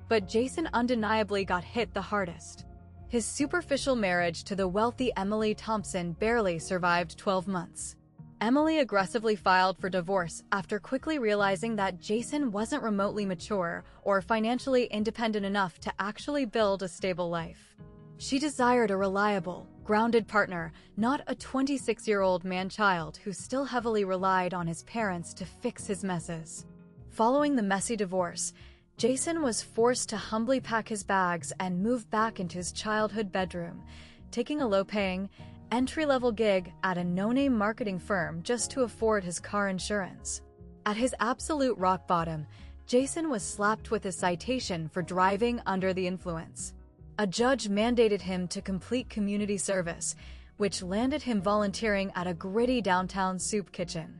But Jason undeniably got hit the hardest. His superficial marriage to the wealthy Emily Thompson barely survived 12 months. Emily aggressively filed for divorce after quickly realizing that Jason wasn't remotely mature or financially independent enough to actually build a stable life. She desired a reliable, grounded partner, not a 26-year-old man-child who still heavily relied on his parents to fix his messes. Following the messy divorce, Jason was forced to humbly pack his bags and move back into his childhood bedroom, taking a low-paying, entry-level gig at a no-name marketing firm just to afford his car insurance. At his absolute rock bottom, Jason was slapped with a citation for driving under the influence. A judge mandated him to complete community service, which landed him volunteering at a gritty downtown soup kitchen.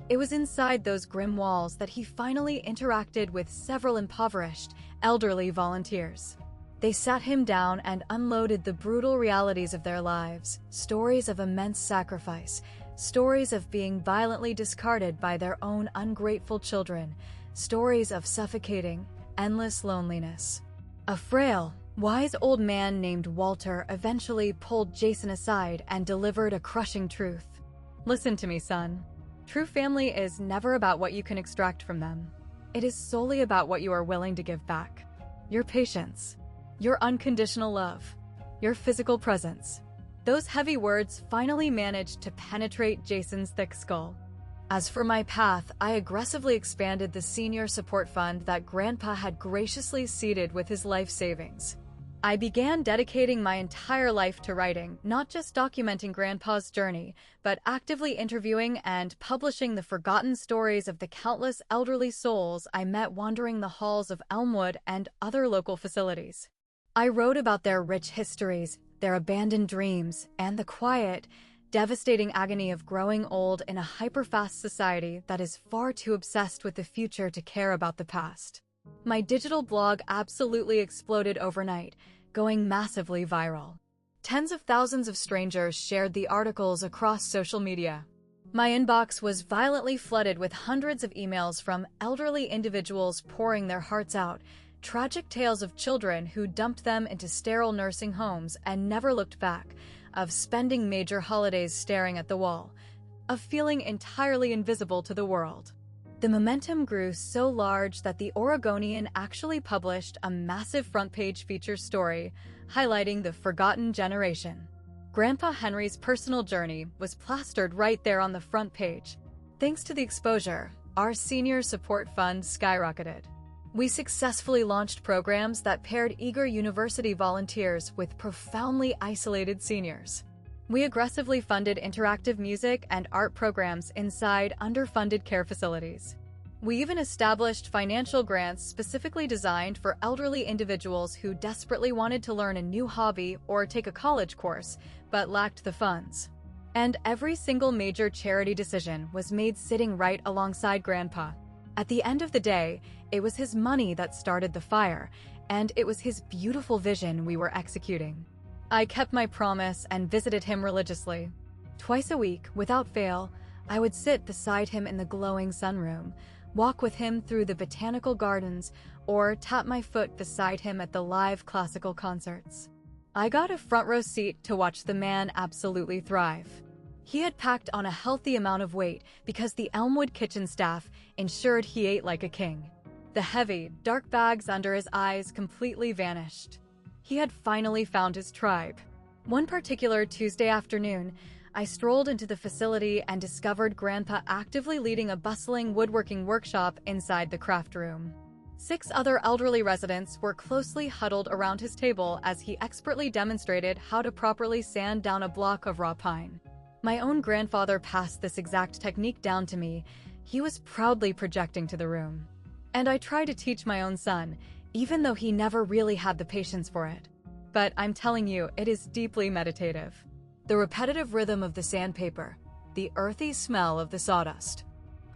It was inside those grim walls that he finally interacted with several impoverished, elderly volunteers. They sat him down and unloaded the brutal realities of their lives, stories of immense sacrifice, stories of being violently discarded by their own ungrateful children, stories of suffocating, endless loneliness. A frail, wise old man named Walter eventually pulled Jason aside and delivered a crushing truth. Listen to me, son. True family is never about what you can extract from them. It is solely about what you are willing to give back. Your patience, your unconditional love, your physical presence. Those heavy words finally managed to penetrate Jason's thick skull. As for my path, I aggressively expanded the senior support fund that Grandpa had graciously seeded with his life savings. I began dedicating my entire life to writing, not just documenting Grandpa's journey, but actively interviewing and publishing the forgotten stories of the countless elderly souls I met wandering the halls of Elmwood and other local facilities. I wrote about their rich histories, their abandoned dreams, and the quiet, devastating agony of growing old in a hyper-fast society that is far too obsessed with the future to care about the past. My digital blog absolutely exploded overnight, going massively viral. Tens of thousands of strangers shared the articles across social media. My inbox was violently flooded with hundreds of emails from elderly individuals pouring their hearts out, tragic tales of children who dumped them into sterile nursing homes and never looked back, of spending major holidays staring at the wall, of feeling entirely invisible to the world. The momentum grew so large that the Oregonian actually published a massive front-page feature story highlighting the forgotten generation. Grandpa Henry's personal journey was plastered right there on the front page. Thanks to the exposure, our senior support fund skyrocketed. We successfully launched programs that paired eager university volunteers with profoundly isolated seniors. We aggressively funded interactive music and art programs inside underfunded care facilities. We even established financial grants specifically designed for elderly individuals who desperately wanted to learn a new hobby or take a college course, but lacked the funds. And every single major charity decision was made sitting right alongside Grandpa. At the end of the day, it was his money that started the fire, and it was his beautiful vision we were executing. I kept my promise and visited him religiously. Twice a week, without fail, I would sit beside him in the glowing sunroom, walk with him through the botanical gardens, or tap my foot beside him at the live classical concerts. I got a front row seat to watch the man absolutely thrive. He had packed on a healthy amount of weight because the Elmwood kitchen staff ensured he ate like a king. The heavy, dark bags under his eyes completely vanished. He had finally found his tribe. One particular Tuesday afternoon, I strolled into the facility and discovered Grandpa actively leading a bustling woodworking workshop inside the craft room. 6 other elderly residents were closely huddled around his table as he expertly demonstrated how to properly sand down a block of raw pine. My own grandfather passed this exact technique down to me. He was proudly projecting to the room. And I tried to teach my own son, even though he never really had the patience for it. But I'm telling you, it is deeply meditative. The repetitive rhythm of the sandpaper, the earthy smell of the sawdust.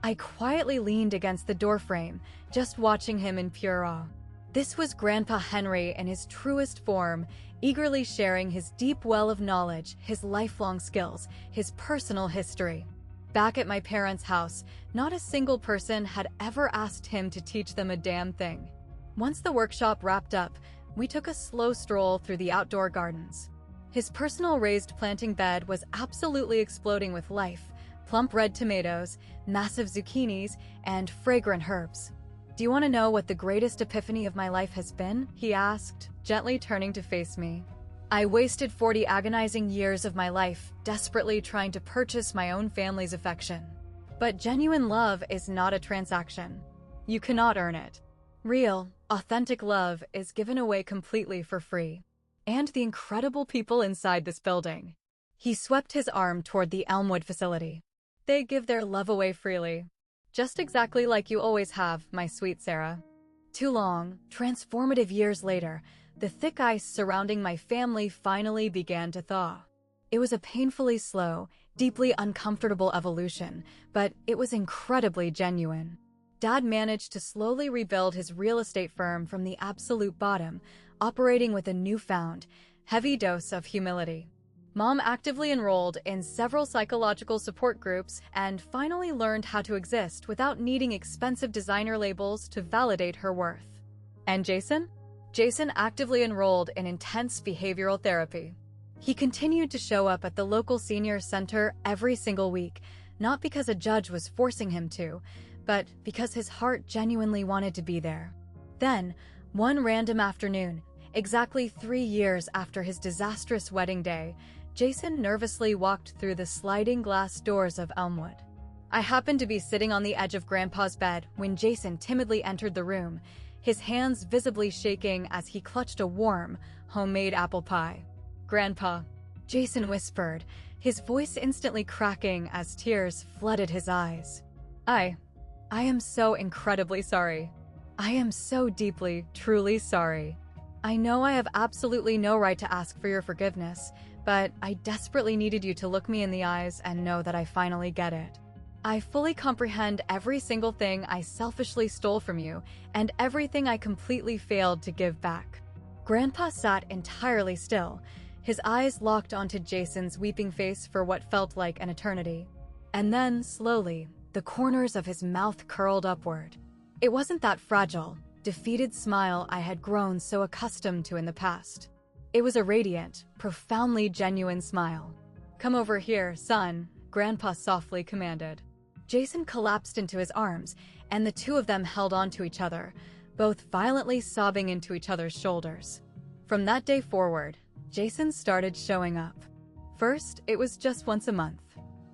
I quietly leaned against the doorframe, just watching him in pure awe. This was Grandpa Henry in his truest form, eagerly sharing his deep well of knowledge, his lifelong skills, his personal history. Back at my parents' house, not a single person had ever asked him to teach them a damn thing. Once the workshop wrapped up, we took a slow stroll through the outdoor gardens. His personal raised planting bed was absolutely exploding with life. Plump red tomatoes, massive zucchinis, and fragrant herbs. "Do you want to know what the greatest epiphany of my life has been?" he asked, gently turning to face me. I wasted 40 agonizing years of my life desperately trying to purchase my own family's affection. But genuine love is not a transaction. You cannot earn it. Real, authentic love is given away completely for free. And the incredible people inside this building. He swept his arm toward the Elmwood facility. They give their love away freely. Just exactly like you always have, my sweet Sarah. Too long, transformative years later, the thick ice surrounding my family finally began to thaw. It was a painfully slow, deeply uncomfortable evolution, but it was incredibly genuine. Dad managed to slowly rebuild his real estate firm from the absolute bottom, operating with a newfound, heavy dose of humility. Mom actively enrolled in several psychological support groups and finally learned how to exist without needing expensive designer labels to validate her worth. And Jason? Jason actively enrolled in intense behavioral therapy. He continued to show up at the local senior center every single week, not because a judge was forcing him to, but because his heart genuinely wanted to be there. Then, one random afternoon, exactly 3 years after his disastrous wedding day, Jason nervously walked through the sliding glass doors of Elmwood. I happened to be sitting on the edge of Grandpa's bed when Jason timidly entered the room, his hands visibly shaking as he clutched a warm, homemade apple pie. "Grandpa," Jason whispered, his voice instantly cracking as tears flooded his eyes. I am so incredibly sorry. I am so deeply, truly sorry. I know I have absolutely no right to ask for your forgiveness, but I desperately needed you to look me in the eyes and know that I finally get it. I fully comprehend every single thing I selfishly stole from you and everything I completely failed to give back. Grandpa sat entirely still, his eyes locked onto Jason's weeping face for what felt like an eternity. And then, slowly, the corners of his mouth curled upward. It wasn't that fragile, defeated smile I had grown so accustomed to in the past. It was a radiant, profoundly genuine smile. "Come over here, son," Grandpa softly commanded. Jason collapsed into his arms, and the two of them held onto each other, both violently sobbing into each other's shoulders. From that day forward, Jason started showing up. First, it was just once a month.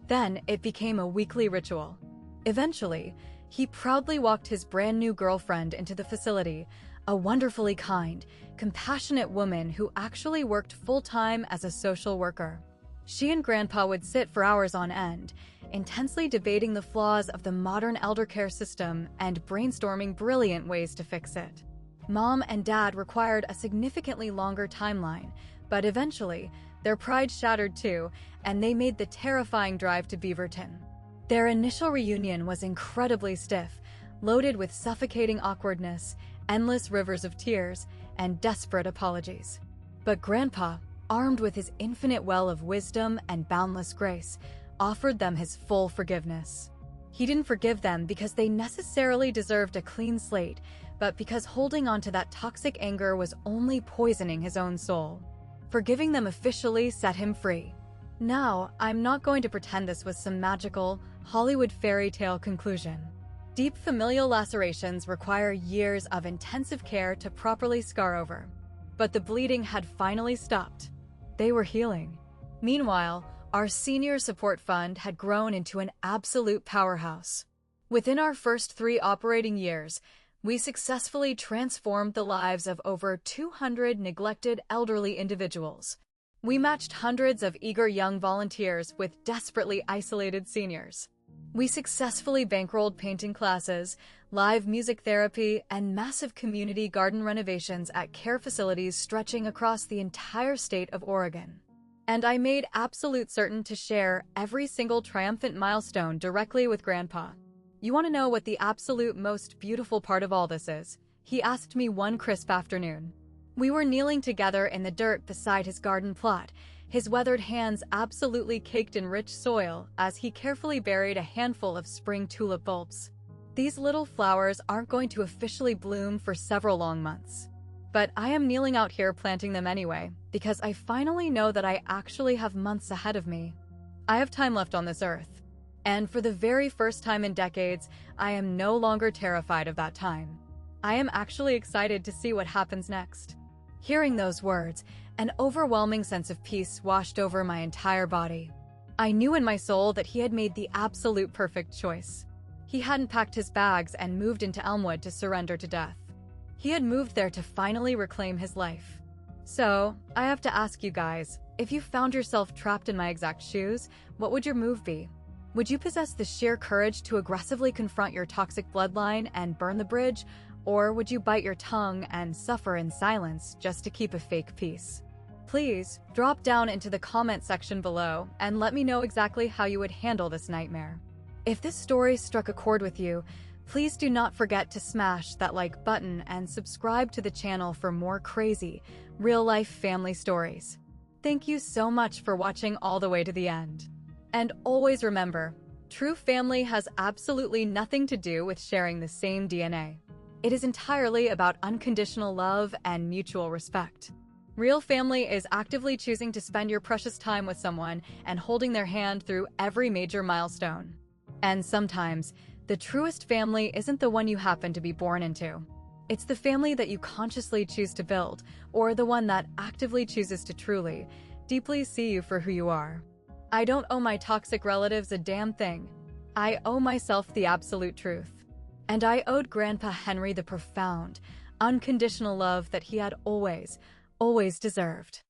Then, it became a weekly ritual. Eventually, he proudly walked his brand new girlfriend into the facility, a wonderfully kind, compassionate woman who actually worked full-time as a social worker. She and Grandpa would sit for hours on end, intensely debating the flaws of the modern eldercare system and brainstorming brilliant ways to fix it. Mom and Dad required a significantly longer timeline, but eventually, their pride shattered too, and they made the terrifying drive to Beaverton. Their initial reunion was incredibly stiff, loaded with suffocating awkwardness, endless rivers of tears, and desperate apologies. But Grandpa, armed with his infinite well of wisdom and boundless grace, offered them his full forgiveness. He didn't forgive them because they necessarily deserved a clean slate, but because holding on to that toxic anger was only poisoning his own soul. Forgiving them officially set him free. Now, I'm not going to pretend this was some magical, Hollywood fairy tale conclusion. Deep familial lacerations require years of intensive care to properly scar over. But the bleeding had finally stopped. They were healing. Meanwhile, our senior support fund had grown into an absolute powerhouse. Within our first 3 operating years, we successfully transformed the lives of over 200 neglected elderly individuals. We matched hundreds of eager young volunteers with desperately isolated seniors. We successfully bankrolled painting classes, live music therapy, and massive community garden renovations at care facilities stretching across the entire state of Oregon. And I made absolute certain to share every single triumphant milestone directly with Grandpa. You want to know what the absolute most beautiful part of all this is? He asked me one crisp afternoon. We were kneeling together in the dirt beside his garden plot, his weathered hands absolutely caked in rich soil as he carefully buried a handful of spring tulip bulbs. These little flowers aren't going to officially bloom for several long months. But I am kneeling out here planting them anyway, because I finally know that I actually have months ahead of me. I have time left on this earth. And for the very first time in decades, I am no longer terrified of that time. I am actually excited to see what happens next. Hearing those words, an overwhelming sense of peace washed over my entire body. I knew in my soul that he had made the absolute perfect choice. He hadn't packed his bags and moved into Elmwood to surrender to death. He had moved there to finally reclaim his life. So, I have to ask you guys, if you found yourself trapped in my exact shoes, what would your move be? Would you possess the sheer courage to aggressively confront your toxic bloodline and burn the bridge, or would you bite your tongue and suffer in silence just to keep a fake peace? Please, drop down into the comment section below and let me know exactly how you would handle this nightmare. If this story struck a chord with you, please do not forget to smash that like button and subscribe to the channel for more crazy, real-life family stories. Thank you so much for watching all the way to the end. And always remember, true family has absolutely nothing to do with sharing the same DNA. It is entirely about unconditional love and mutual respect. Real family is actively choosing to spend your precious time with someone and holding their hand through every major milestone. And sometimes, the truest family isn't the one you happen to be born into. It's the family that you consciously choose to build, or the one that actively chooses to truly, deeply see you for who you are. I don't owe my toxic relatives a damn thing. I owe myself the absolute truth. And I owed Grandpa Henry the profound, unconditional love that he had always deserved.